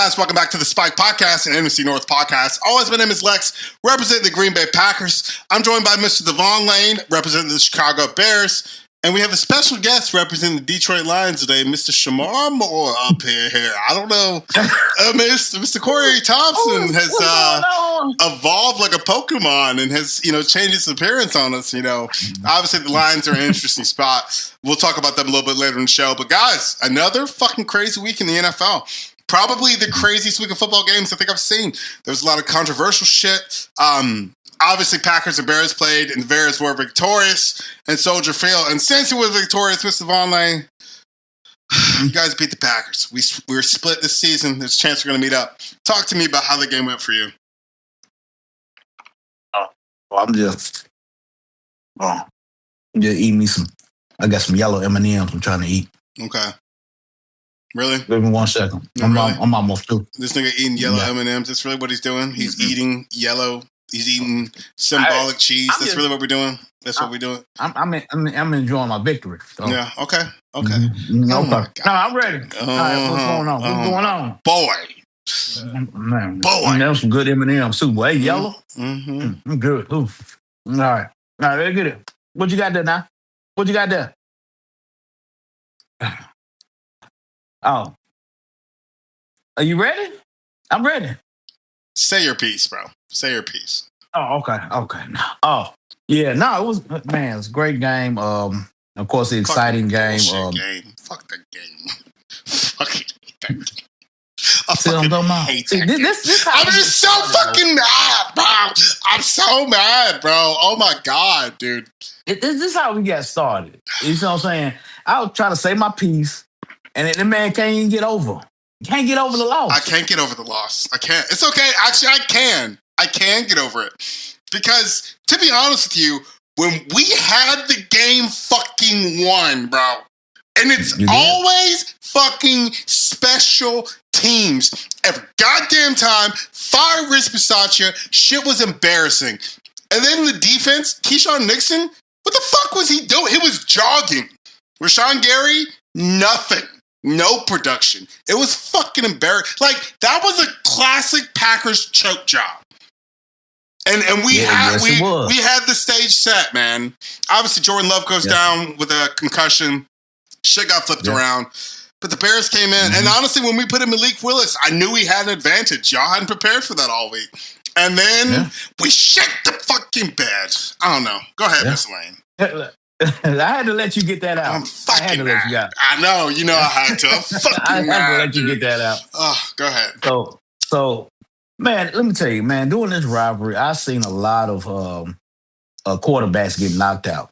guys? Welcome back to the Spike Podcast and NFC North Podcast. Always, my name is Lex, representing the Green Bay Packers. I'm joined by Mr. Lavon Lane, representing the Chicago Bears. And we have a special guest representing the Detroit Lions today, Mr. Shamar Moore up here. I don't know. Mr. Corey Thompson has evolved like a Pokemon and has, changed his appearance on us. Obviously the Lions are an interesting spot. We'll talk about them a little bit later in the show. But guys, another fucking crazy week in the NFL. Probably the craziest week of football games I think I've seen. There's a lot of controversial shit. Obviously, Packers and Bears played, and the Bears were victorious in Soldier Field. And since he was victorious, Mr. Von Lane, you guys beat the Packers. We were split this season. There's a chance we're going to meet up. Talk to me about how the game went for you. I'm just eating me some. I got some yellow M&Ms I'm trying to eat. Okay. Really? Give me 1 second. I'm almost through. This nigga eating yellow M&Ms. That's really what he's doing. He's eating yellow. He's eating symbolic cheese. That's really what we're doing. That's what we're doing. I'm enjoying my victory. So. Yeah. Okay. Mm-hmm. Oh my God. No, I'm ready. All right, what's going on? What's going on? Boy. Man, there's some good M&M's too. Boy, yellow. Mm-hmm. I'm good. Ooh. All right, let's get it. What you got there now? What you got there? Oh. Are you ready? I'm ready. Say your piece, bro. Say your piece. Oh, okay. Oh, yeah. No, it was a great game. Of course, the exciting game. Fuck the game. Fuck it. I fucking hate that game. I'm just so fucking mad, bro. I'm so mad, bro. Oh my God, dude. This is how we got started. You know what I'm saying? I was trying to say my piece, and the man can't even get over. Can't get over the loss. I can't get over the loss. I can't. It's okay. Actually, I can. I can get over it. Because, to be honest with you, when we had the game fucking won, bro, and it's always fucking special teams. Every goddamn time, fire Rich Bisaccia, shit was embarrassing. And then the defense, Keyshawn Nixon, what the fuck was he doing? He was jogging. Rashawn Gary, nothing. No production. It was fucking embarrassing. Like, that was a classic Packers choke job. And we had the stage set, man. Obviously, Jordan Love goes down with a concussion. Shit got flipped around. But the Bears came in. And honestly, when we put in Malik Willis, I knew he had an advantage. Y'all hadn't prepared for that all week. And then we shit the fucking bed. I don't know. Go ahead, Miss Lane. I had to let you get that out. I'm fucking mad. I know. I had to. I'm fucking I had to let you get that out. Oh, go ahead. So, man, let me tell you, man, during this rivalry, I've seen a lot of quarterbacks get knocked out.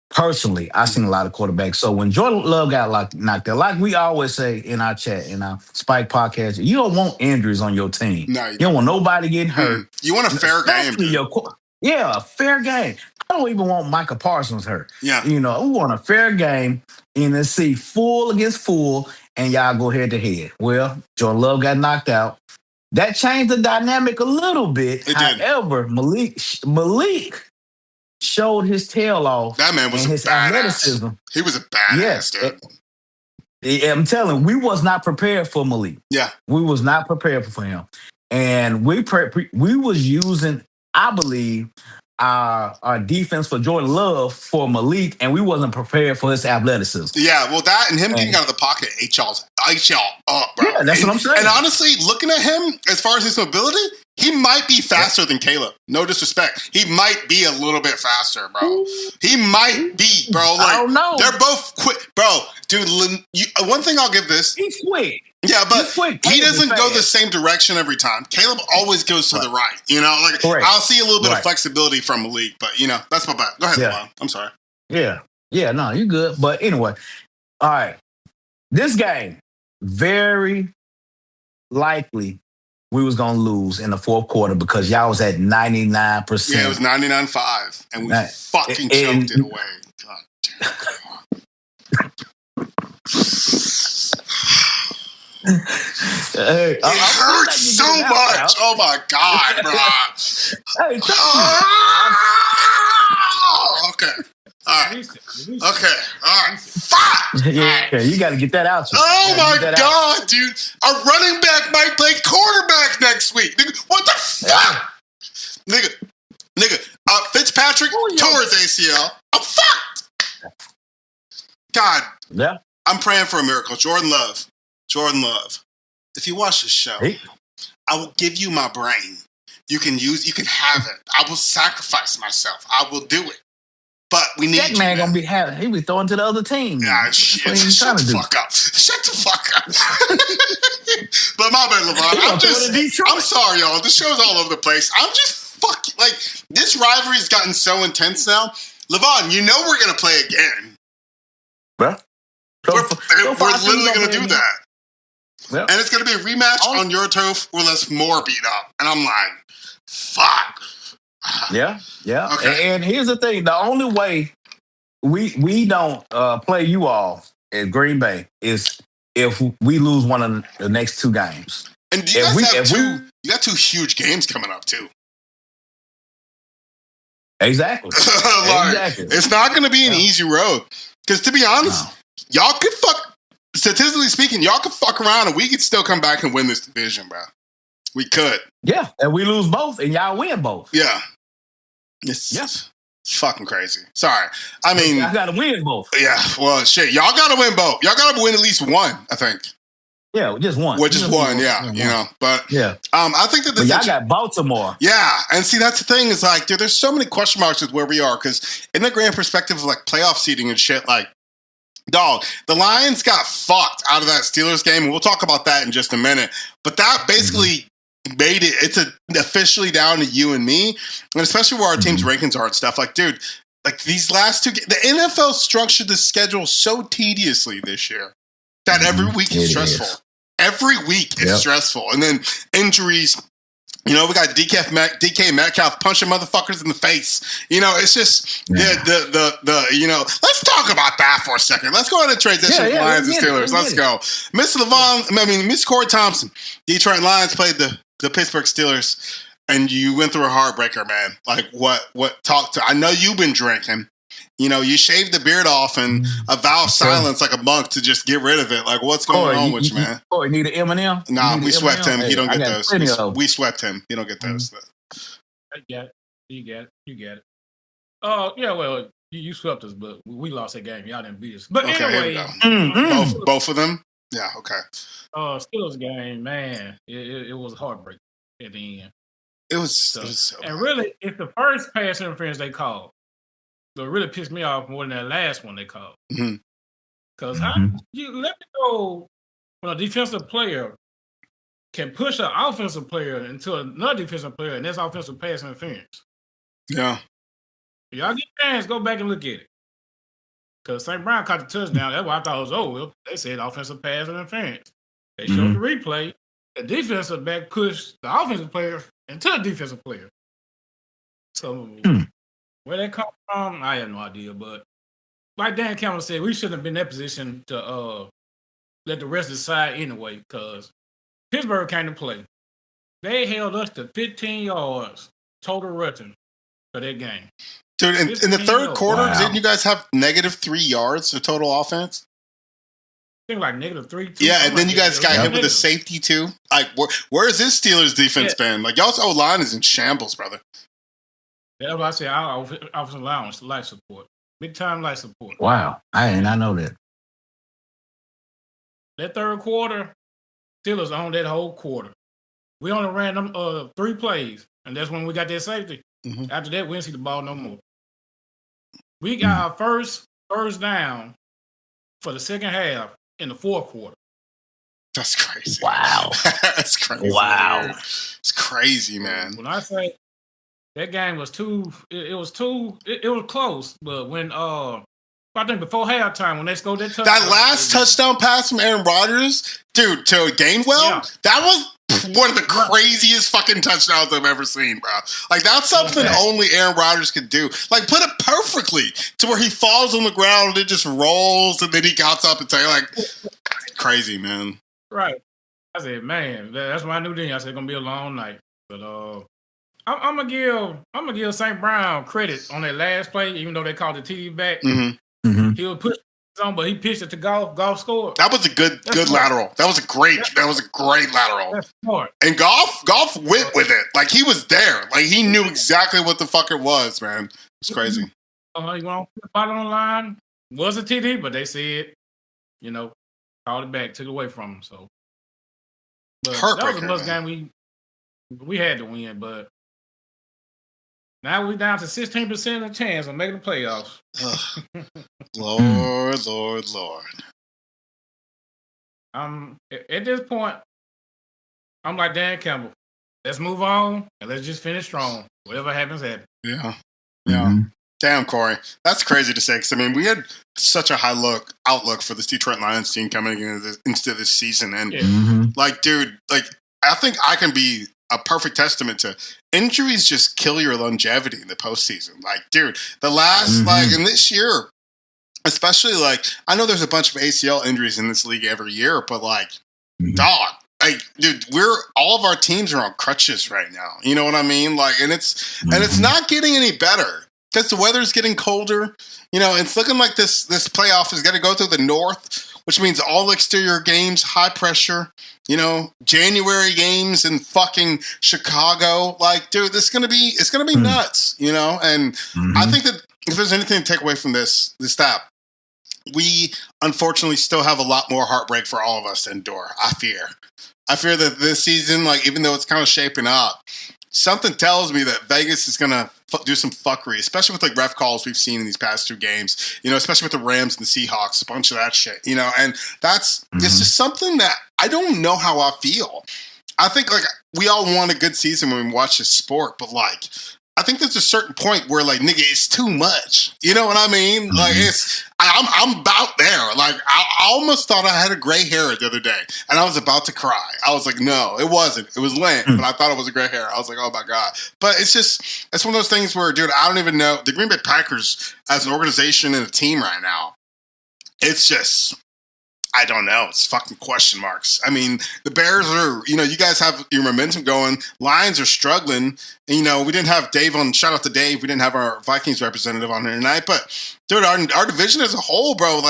Personally, I've seen a lot of quarterbacks. So when Jordan Love got knocked out, like we always say in our chat, in our Spike podcast, you don't want injuries on your team. No, you don't want nobody getting hurt. You want a fair game. A fair game. I don't even want Micah Parsons hurt. Yeah. We want a fair game and let's see full against full and y'all go head to head. Well, Jordan Love got knocked out. That changed the dynamic a little bit. However, Malik showed his tail off. That man was his athleticism. He was a badass, dude. I'm telling you, we was not prepared for Malik. Yeah. We was not prepared for him. And we was using, I believe, our defense for Jordan Love for Malik, and we wasn't prepared for his athleticism. Yeah, well, that and him getting out of the pocket ate y'all up, bro. Yeah, that's what I'm saying. And honestly, looking at him, as far as his mobility, he might be faster than Caleb. No disrespect. He might be a little bit faster, bro. He might be, bro. Like, I don't know. They're both quick. Bro, dude, one thing I'll give this. He's quick. Yeah, but he doesn't go the same direction every time. Caleb always goes to the right. I'll see a little bit of flexibility from Malik, but, that's my bad. Go ahead, Lamont. I'm sorry. Yeah. Yeah, no, you're good. But anyway, all right. This game, very likely we was going to lose in the fourth quarter because y'all was at 99%. Yeah, it was 99.5, and we fucking choked it away. God damn. Hey, it hurts so much. Oh my God, bro. Hey, okay. All right. Okay. All right. Fuck. Yeah, you got to get that out. Oh my God, dude! Our running back might play quarterback next week. Nigga, what the fuck? Nigga. Fitzpatrick tore his ACL. I'm fucked. God. Yeah. I'm praying for a miracle. Jordan Love. If you watch this show, I will give you my brain. You can have it. I will sacrifice myself. I will do it. But we need that man gonna be having. He be throwing to the other team. Yeah, shut the fuck up. Shut the fuck up. But my bad, Lavon. I'm sorry, y'all. This show's all over the place. I'm just fucking like this rivalry's gotten so intense now. Lavon, you know we're gonna play again. Well, we're literally gonna do that. Yep. And it's gonna be a rematch on your turf with us more beat up. And I'm like, fuck. Yeah. Okay. And here's the thing: the only way we don't play you all at Green Bay is if we lose one of the next two games. And do you guys have you got two huge games coming up too. Exactly. Exactly. It's not going to be an easy road because, to be honest, y'all could statistically speaking, y'all could fuck around and we could still come back and win this division, bro. We could. Yeah, and we lose both, and y'all win both. Yeah. It's fucking crazy. Sorry. I mean... Y'all got to win both. Yeah, well, shit. Y'all got to win both. Y'all got to win at least one, I think. Yeah, just one. Well, just one, yeah. You know, but... Yeah. I think that... y'all got Baltimore. Yeah, and see, that's the thing is, like, dude, there's so many question marks with where we are, because in the grand perspective of, like, playoff seeding and shit, like, dog, the Lions got fucked out of that Steelers game, and we'll talk about that in just a minute. But that basically made it's officially down to you and me, and especially where our team's rankings are and stuff. Like, dude, like these last two, the NFL structured the schedule so tediously this year that every week is stressful. Every week is stressful, and then injuries. You know, we got DK Metcalf punching motherfuckers in the face. You know, it's just the you know. Let's talk about that for a second. Let's go ahead and transition from Lions and Steelers. Let's go. Miss Corey Thompson, Detroit Lions played the Pittsburgh Steelers, and you went through a heartbreaker, man. Like what talk to? I know you've been drinking. You know, you shaved the beard off and a vow of silence like a monk to just get rid of it. Like, what's going on with you, man? You need an M&M? Nah, we swept him. He don't get those. We swept him. He don't get those. I get it. You get it. Oh, yeah, well, you swept us, but we lost that game. Y'all didn't beat us. But anyway. Both of them? Yeah, okay. Steelers game, man, it was heartbreaking at the end. It was so and really, it's the first pass interference they called. So it really pissed me off more than that last one they called. Because you let me know when a defensive player can push an offensive player into another defensive player, and that's offensive pass interference. Yeah. If y'all get a chance, go back and look at it. Because St. Brown caught the touchdown. That's why I thought it was over. They said offensive pass interference. They showed the replay. The defensive back pushed the offensive player into the defensive player. So... where that come from, I have no idea. But like Dan Campbell said, we shouldn't have been in that position to let the rest decide anyway, because Pittsburgh came to play. They held us to 15 yards total rushing for that game. Dude, in the third quarter, didn't you guys have -3 yards of total offense? I think like -3. Yeah, and then you guys got hit with a safety too. Like, where is this Steelers defense been? Like, y'all's O-line is in shambles, brother. That's what I say. Our offensive allowance, life support. Big time life support. Wow. I did not know that. That third quarter, Steelers owned that whole quarter. We only ran them 3 plays, and that's when we got that safety. After that, we didn't see the ball no more. We got our first down for the second half in the fourth quarter. That's crazy. Wow. That's crazy. Wow. Dude. It's crazy, man. When I say that game was it was close, but when I think before halftime when they scored that touchdown. That last touchdown pass from Aaron Rodgers, dude, to Gainwell, that was one of the craziest fucking touchdowns I've ever seen, bro. Like, that's something only Aaron Rodgers could do. Like, put it perfectly to where he falls on the ground and it just rolls and then he gets up and tell you, like, crazy, man. Right. I said, man, that's why I knew then. I said, it's going to be a long night. But I'm gonna give St. Brown credit on that last play, even though they called the TD back. He was pushing on, but he pitched it to Golf. Golf scored. That was a good lateral. That was a great lateral. That's smart. And Golf went with it. Like he was there. Like he knew exactly what the fuck it was, man. It's crazy. He went on the bottom line. Was a TD, but they said, called it back, took it away from him. So, but that was a must game we had to win, but now we're down to 16% of chance of making the playoffs. Lord. At this point, I'm like Dan Campbell. Let's move on and let's just finish strong. Whatever happens, happens. Yeah. Damn, Corey. That's crazy to say because, I mean, we had such a high outlook for this Detroit Lions team coming into this season. And, dude, I think I can be a perfect testament to injuries just kill your longevity in the postseason. Like, dude, the last, in this year, especially, I know there's a bunch of ACL injuries in this league every year, but, dog. Dude, all of our teams are on crutches right now. You know what I mean? And it's not getting any better because the weather's getting colder. It's looking like this playoff is going to go through the north, which means all exterior games, high pressure. January games in fucking Chicago. Dude, it's gonna be nuts. And I think that if there's anything to take away from this that we unfortunately still have a lot more heartbreak for all of us to endure. I fear that this season, even though it's kind of shaping up, something tells me that Vegas is going to do some fuckery, especially with ref calls we've seen in these past two games, especially with the Rams and the Seahawks, a bunch of that shit, and that's it's just something that I don't know how I feel. I think we all want a good season when we watch this sport, but I think there's a certain point where nigga, it's too much. You know what I mean? I'm about there. I almost thought I had a gray hair the other day and I was about to cry. I was like, no, it wasn't. It was lint, but I thought it was a gray hair. I was like, oh my God. But it's one of those things where, dude, I don't even know. The Green Bay Packers as an organization and a team right now, it's just, I don't know. It's fucking question marks. I mean, the Bears are, you guys have your momentum going. Lions are struggling. And, we didn't have Dave on, shout out to Dave. We didn't have our Vikings representative on here tonight. But, dude, our division as a whole, bro,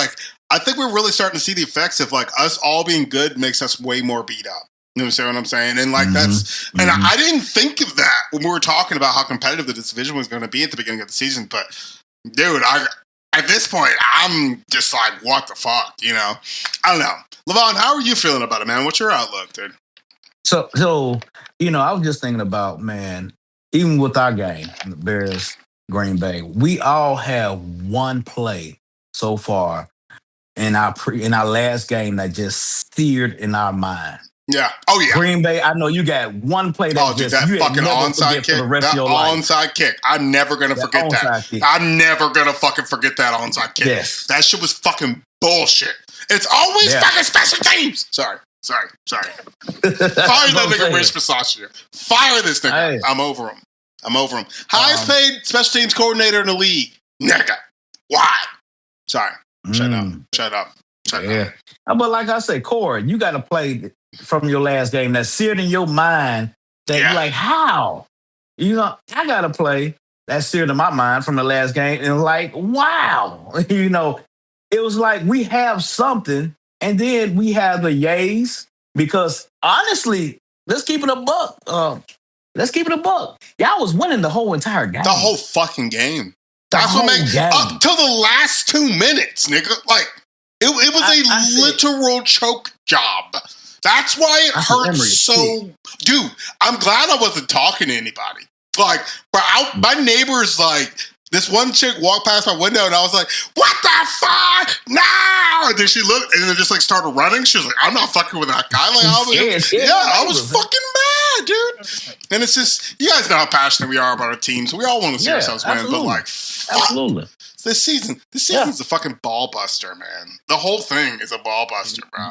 I think we're really starting to see the effects of, us all being good makes us way more beat up. You know what I'm saying? And, that's, and I didn't think of that when we were talking about how competitive this division was going to be at the beginning of the season. But, dude, at this point, I'm just what the fuck, I don't know. Lavon, how are you feeling about it, man? What's your outlook, dude? So I was just thinking about, man, even with our game, the Bears, Green Bay, we all have one play so far in our last game that just seared in our mind. Yeah. Oh, yeah. Green Bay, I know you got one play that that fucking onside kick. That onside kick. I'm never going to forget that. I'm never going to fucking forget that onside kick. Yes. That shit was fucking bullshit. It's always fucking special teams. Sorry. Fire that nigga Rich Bisaccia. Fire this nigga. Hey. I'm over him. Highest paid special teams coordinator in the league. Nigga. Why? Sorry. Shut up. But like I say, Corey, you got to play from your last game that's seared in your mind that you're like, how? I got to play that's seared in my mind from the last game and wow. It was we have something and then we have the yays because honestly, let's keep it a buck. Y'all was winning the whole entire game. The whole fucking game. That's what made up till the last 2 minutes, nigga. It was a literal choke job. That's why it hurts so. Dude, I'm glad I wasn't talking to anybody. My neighbors, this one chick walked past my window and I was like, what the fuck? No! And then she looked and then just started running. She was like, I'm not fucking with that guy. I was fucking mad, dude. And it's just, you guys know how passionate we are about our teams. We all want to see ourselves win, but absolutely. This season's a fucking ball buster, man. The whole thing is a ball buster, bro.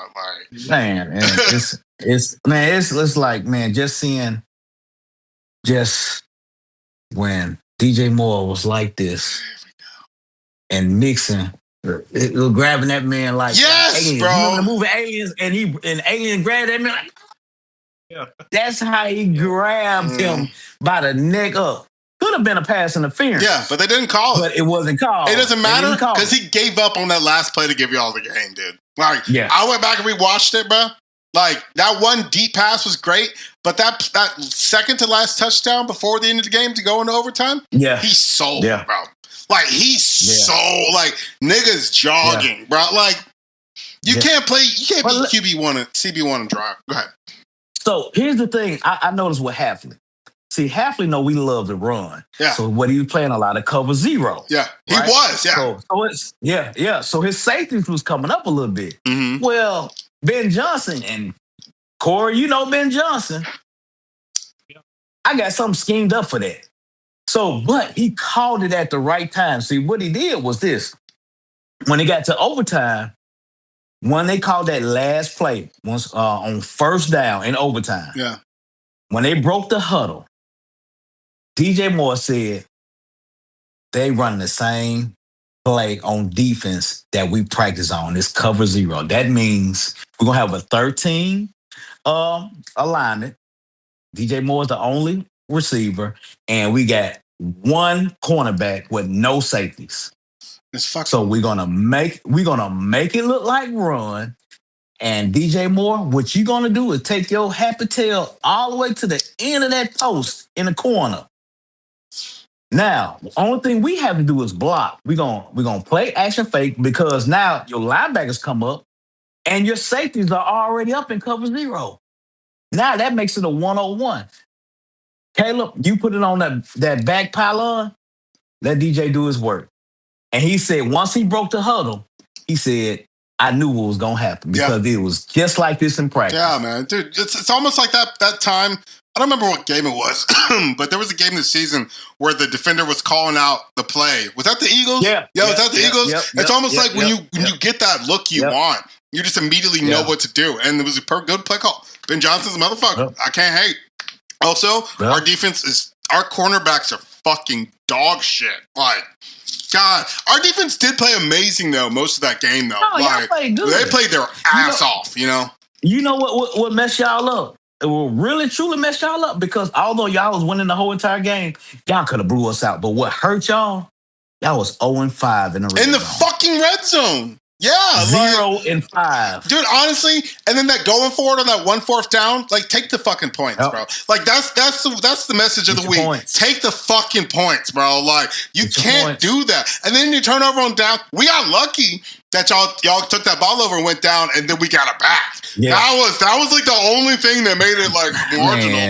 Just when DJ Moore was like this and mixing, grabbing that man yes, aliens. bro. You remember the movie Aliens and Alien grabbed that man Yeah. That's how he grabbed him by the neck up. Could have been a pass interference. Yeah, but they didn't call it. But it wasn't called. It doesn't matter because he gave up on that last play to give you all the game, dude. Like, I went back and rewatched it, bro. Like, that one deep pass was great, but that second to last touchdown before the end of the game to go into overtime, he sold, bro. Like, like, niggas jogging, bro. Like, you can't be QB1 and CB1 and drive. Go ahead. So, here's the thing. I noticed with Hafley. See, Hafley know we love to run. Yeah. So what he was playing a lot of cover zero. Yeah, he was. Yeah. So it's So his safeties was coming up a little bit. Mm-hmm. Well, Ben Johnson and Corey, you know Ben Johnson. I got something schemed up for that. So, but he called it at the right time. See, what he did was this: when it got to overtime, when they called that last play once on first down in overtime. Yeah. When they broke the huddle. DJ Moore said they running the same play on defense that we practice on. It's cover zero. That means we're going to have a 13 alignment. DJ Moore is the only receiver, and we got one cornerback with no safeties. So we're gonna make it look like run. And DJ Moore, what you're gonna do is take your happy tail all the way to the end of that post in the corner. Now, the only thing we have to do is block. We're gonna play action fake because now your linebackers come up and your safeties are already up in cover zero. Now that makes it a 101. Caleb, you put it on that back pylon, let DJ do his work. And he said once he broke the huddle, he said, I knew what was gonna happen because it was just like this in practice. Yeah, man, dude, it's almost like that time. I don't remember what game it was, but there was a game this season where the defender was calling out the play. Was that the Eagles? Yeah. Was that the Eagles? It's almost like when you get that look you want, you just immediately know what to do. And it was a good play call. Ben Johnson's a motherfucker. I can't hate. Also, our defense is, our cornerbacks are fucking dog shit. Like, God, our defense did play amazing though. Most of that game though, y'all played good. They played their ass off. You know. You know what messed y'all up? It will really truly mess y'all up because although y'all was winning the whole entire game, y'all could have blew us out. But what hurt y'all was 0-5 in the red zone. In the fucking red zone. Yeah. 0-5. Dude, honestly, and then that going forward on that 1/4 down, like take the fucking points, bro. Like that's the message of the week. Points. Take the fucking points, bro. Like you can't do that. And then you turn over on down. We got lucky that y'all took that ball over and went down, and then we got it back. Yeah. That was like the only thing that made it like marginal.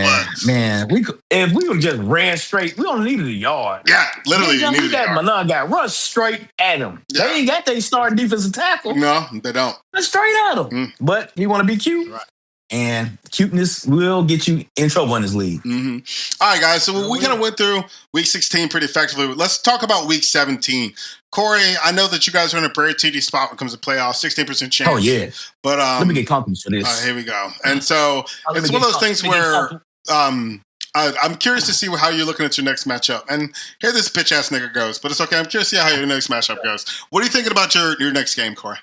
Man, if we would just ran straight, we only needed a yard. Yeah, literally. Manon got run straight at him. Yeah. They ain't got their starting defensive tackle. No, they don't. Straight at him. But he want to be cute. Right. And cuteness will get you in trouble in this league. Mm-hmm. All right, guys. So we kind of went through week 16 pretty effectively. Let's talk about week 17. Corey, I know that you guys are in a very tedious spot when it comes to playoffs, 16% chance. Oh, yeah. But let me get confidence for this. Here we go. And so it's one of those things where I'm curious to see how you're looking at your next matchup. And here this bitch-ass nigga goes. But it's okay. I'm curious to see how your next matchup goes. What are you thinking about your next game, Corey?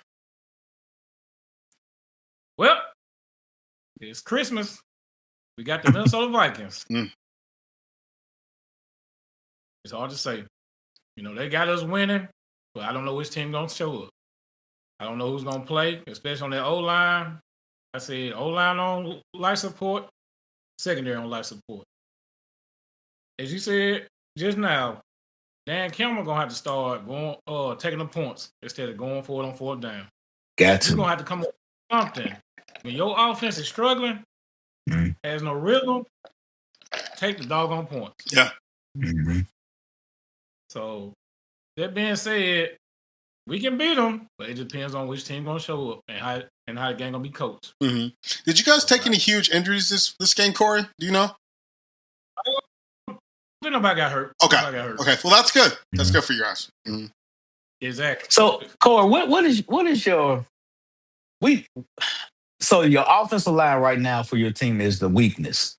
Well, it's Christmas. We got the Minnesota Vikings. It's hard to say. You know, they got us winning, but I don't know which team going to show up. I don't know who's going to play, especially on that O-line. I said O-line on life support, secondary on life support. As you said just now, Dan Campbell going to have to start taking the points instead of going for it on 4th down. Got to. You're going to have to come up with something. When your offense is struggling, has no rhythm, take the doggone points. Yeah. Mm-hmm. So, that being said, we can beat them, but it depends on which team going to show up and how the game going to be coached. Mm-hmm. Did you guys take any huge injuries this game, Corey? Do you know? Nobody got hurt. Okay. Okay. Well, that's good. That's good for you guys. Mm-hmm. Exactly. So, Corey, what is your So your offensive line right now for your team is the weakness.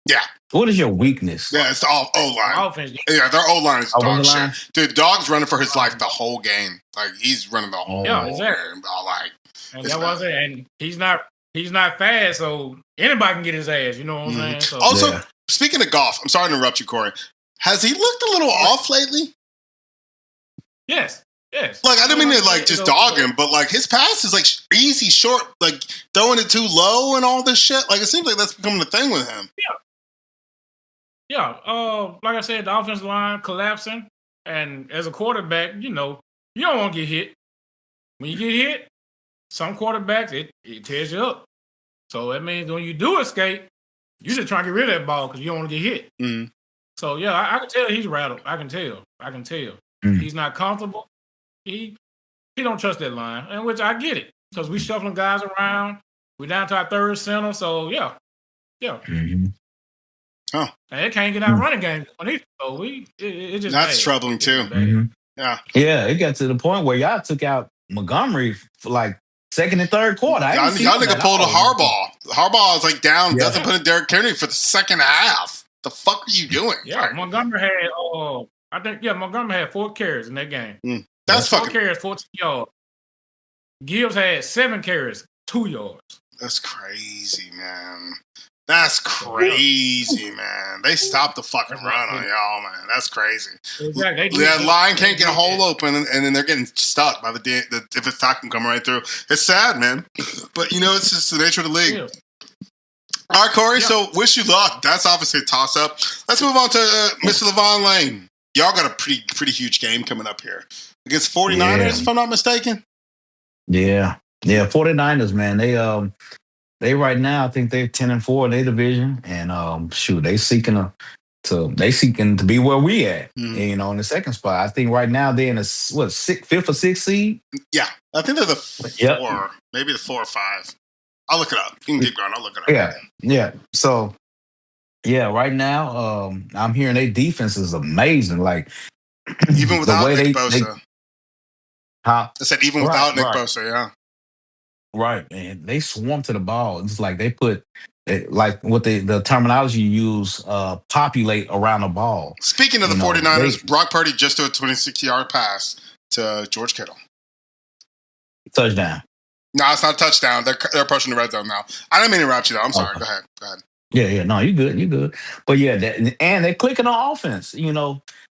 Yeah. What is your weakness? Yeah, it's the O-line. Offense. Yeah, their O-line is dog line? shit. Dude, Dog's running for his life the whole game. Like, he's running the whole game. Exactly. Like, and that was it. And he's not he's not fast, so anybody can get his ass. You know what I'm saying? So, also, speaking of golf, I'm sorry to interrupt you, Corey. Has he looked a little off lately? Yes. Like, I didn't mean to, like, just dog him, but, like, his pass is, like, easy, short, like, throwing it too low and all this shit. Like, it seems like that's becoming a thing with him. Yeah. Like I said, the offensive line collapsing. And as a quarterback, you don't want to get hit. When you get hit, some quarterbacks, it tears you up. So that means when you do escape, you just try to get rid of that ball because you don't want to get hit. Mm-hmm. So, yeah, I can tell he's rattled. I can tell. Mm-hmm. He's not comfortable. He don't trust that line, and which I get it because we shuffling guys around. We're down to our third center, so yeah. Mm-hmm. Oh, and it can't get out running game. So it just that's troubling too. Mm-hmm. Yeah, it got to the point where y'all took out Montgomery for like second and third quarter. Y'all nigga pulled a Harbaugh. Harbaugh is like down, doesn't put in Derrick Henry for the second half. The fuck are you doing? Yeah, right. Montgomery had Montgomery had 4 carries in that game. That's 4 carries, 14 yards. Gibbs had 7 carries, 2 yards. That's crazy, man. That's crazy, man. They stopped the fucking run on y'all, man. That's crazy. Exactly. That line can't get a hole open, and then they're getting stuck by the if attack can come right through. It's sad, man. But, it's just the nature of the league. All right, Corey, so wish you luck. That's obviously a toss-up. Let's move on to Mr. Lavon Lane. Y'all got a pretty huge game coming up here. Against 49ers, if I'm not mistaken. Yeah. 49ers, man. They right now, I think they're 10-4 in their division, and they seeking to be where we at, in the second spot. I think right now they're in a 5th or 6th seed. Yeah, I think they're the 4, maybe the 4 or 5. I'll look it up. You can keep going. I'll look it up. Yeah. So, right now, I'm hearing their defense is amazing. Like even without Nick Bosa. I said even without Nick Bosa, yeah. Right, and they swarm to the ball. It's like they put, like what the terminology you use, populate around the ball. Speaking of the 49ers, Brock Purdy just threw a 26-yard pass to George Kittle. Touchdown. No, it's not a touchdown. They're approaching the red zone now. I didn't mean to interrupt you, though. I'm sorry. Go ahead. Yeah. No, you good. But and they're clicking on offense.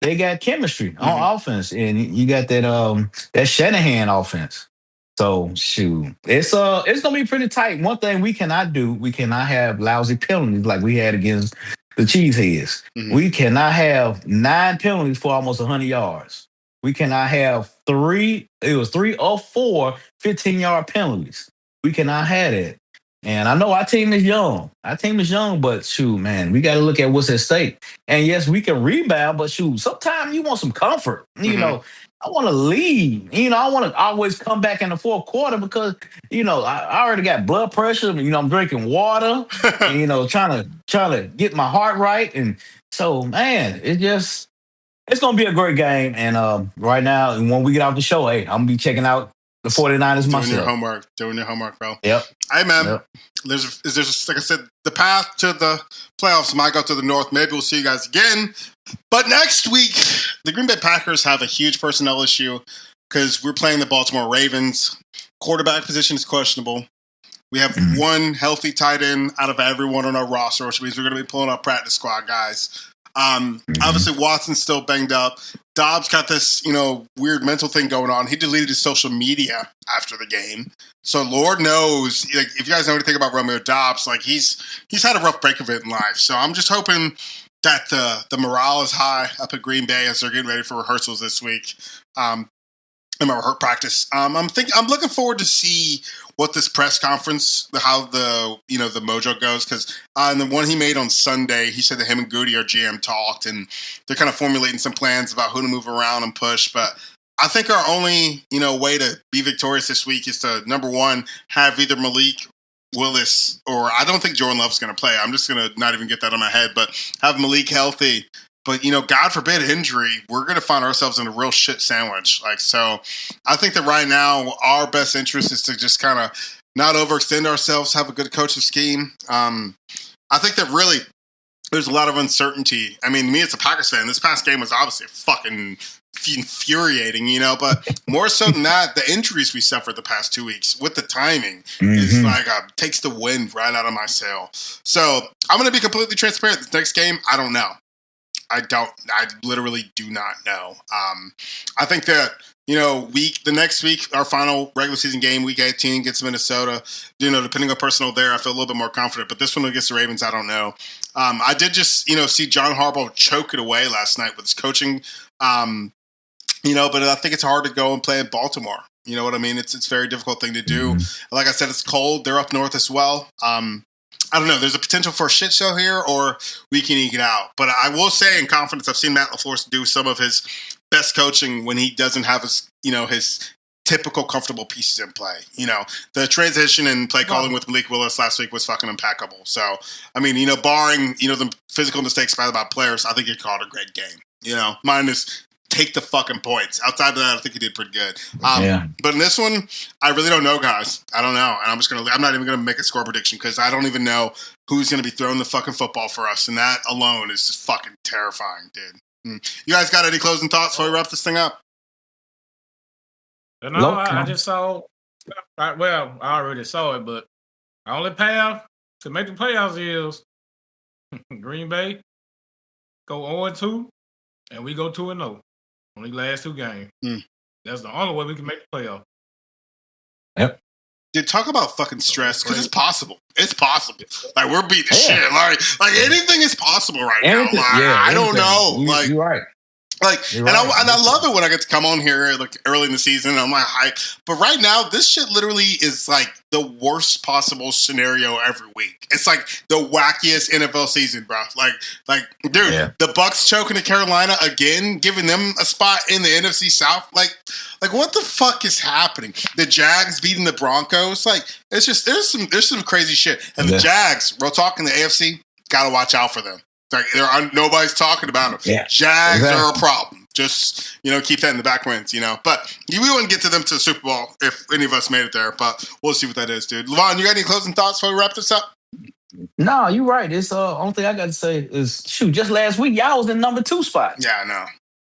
They got chemistry on offense, and you got that Shanahan offense. So shoot, it's gonna be pretty tight. One thing we cannot do, we cannot have lousy penalties like we had against the Cheeseheads. Mm-hmm. We cannot have 9 penalties for almost 100 yards. We cannot have 3 or 4 15-yard penalties. We cannot have that. And I know our team is young. But shoot, man, we got to look at what's at stake. And yes, we can rebound, but shoot, sometimes you want some comfort. I want to lead. I want to always come back in the fourth quarter because, I already got blood pressure. I'm drinking water, and, trying to get my heart right. And so, man, it's going to be a great game. And right now, when we get off the show, I'm going to be checking out the 49ers myself. Doing your homework, bro. Yep. Hey, man. Yep. There's like I said, the path to the playoffs might go to the north. Maybe we'll see you guys again. But next week, the Green Bay Packers have a huge personnel issue because we're playing the Baltimore Ravens. Quarterback position is questionable. We have one healthy tight end out of everyone on our roster, which means we're going to be pulling our practice squad guys. Obviously, Watson's still banged up. Dobbs got this, weird mental thing going on. He deleted his social media after the game. So Lord knows, like, if you guys know anything about Romeo Dobbs, like he's had a rough break of it in life. So I'm just hoping that the morale is high up at Green Bay as they're getting ready for rehearsals this week. Practice. I'm looking forward to see what this press conference, how the mojo goes, because in the one he made on Sunday, he said that him and Goody, our GM, talked, and they're kind of formulating some plans about who to move around and push. But I think our only way to be victorious this week is to, number one, have either Malik Willis or I don't think Jordan Love's going to play. I'm just going to not even get that in my head, but have Malik healthy. But, God forbid injury, we're going to find ourselves in a real shit sandwich. So I think that right now our best interest is to just kind of not overextend ourselves, have a good coaching scheme. I think that really there's a lot of uncertainty. I mean, me as a Packers fan, this past game was obviously fucking infuriating, but more so than that, the injuries we suffered the past 2 weeks with the timing is like takes the wind right out of my sail. So I'm going to be completely transparent. This next game, I don't know. I literally do not know. I think that, the next week, our final regular season game, week 18 against Minnesota, depending on personnel there, I feel a little bit more confident. But this one against the Ravens, I don't know. I did just, see John Harbaugh choke it away last night with his coaching. But I think it's hard to go and play in Baltimore. You know what I mean? It's a very difficult thing to do. Like I said, it's cold. They're up north as well. I don't know. There's a potential for a shit show here, or we can eke it out. But I will say in confidence, I've seen Matt LaFleur do some of his best coaching when he doesn't have his typical comfortable pieces in play. The transition and play calling with Malik Willis last week was fucking impeccable. So, I mean, barring, the physical mistakes by the players, I think he called a great game. Mine is take the fucking points. Outside of that, I think he did pretty good. But in this one, I really don't know, guys. I don't know. And I'm not even going to make a score prediction because I don't even know who's going to be throwing the fucking football for us. And that alone is just fucking terrifying, dude. You guys got any closing thoughts before we wrap this thing up? No, I just saw. I already saw it, but our only path to make the playoffs is Green Bay go 0-2, and we go 2-0 on the last two games. That's the only way we can make the playoff. Yep. Dude, talk about fucking stress because it's possible. It's possible. Like we're beating shit. Like anything is possible right now. Like, I don't know. You're right. I love it when I get to come on here like early in the season and I'm like hype. But right now, this shit literally is like the worst possible scenario every week. It's like the wackiest NFL season, bro. Like, dude, the Bucs choking to Carolina again, giving them a spot in the NFC South. Like what the fuck is happening? The Jags beating the Broncos. Like, it's just there's some crazy shit. And the Jags, real talk in the AFC, gotta watch out for them. Like nobody's talking about them. Yeah, Jags are a problem. Just keep that in the back wins. But we wouldn't get to them to the Super Bowl if any of us made it there. But we'll see what that is, dude. Lavon, you got any closing thoughts before we wrap this up? No, you're right. It's only thing I got to say is just last week y'all was in number 2 spot. Yeah, I know.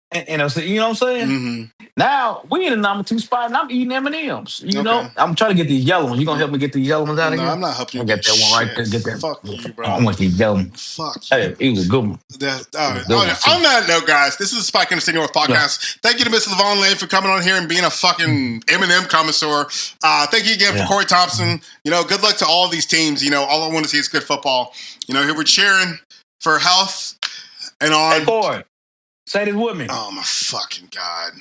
And I'm saying, you know what I'm saying? Mm-hmm. Now we in the number 2 spot, and I'm eating M&Ms. You know, I'm trying to get these yellow ones. You gonna help me get these yellow ones out of here? No, I'm not helping you. Get that one right there. Get that. Fuck you, bro. I want these yellow ones. Fuck you. Hey, it was a good one. On that note, guys, this is the Spike and the North podcast. Yeah. Thank you to Mr. Lavon Lane for coming on here and being a fucking M&M connoisseur. Thank you again for Corey Thompson. Good luck to all these teams. All I want to see is good football. Here we're cheering for health and on. Hey, Corey. Say this with me. Oh, my fucking God.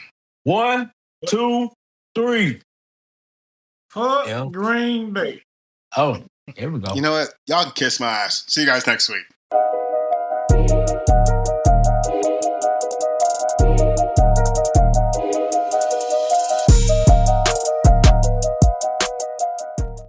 1, 2, 3. Fuck Green Bay. Oh, here we go. You know what? Y'all can kiss my ass. See you guys next week.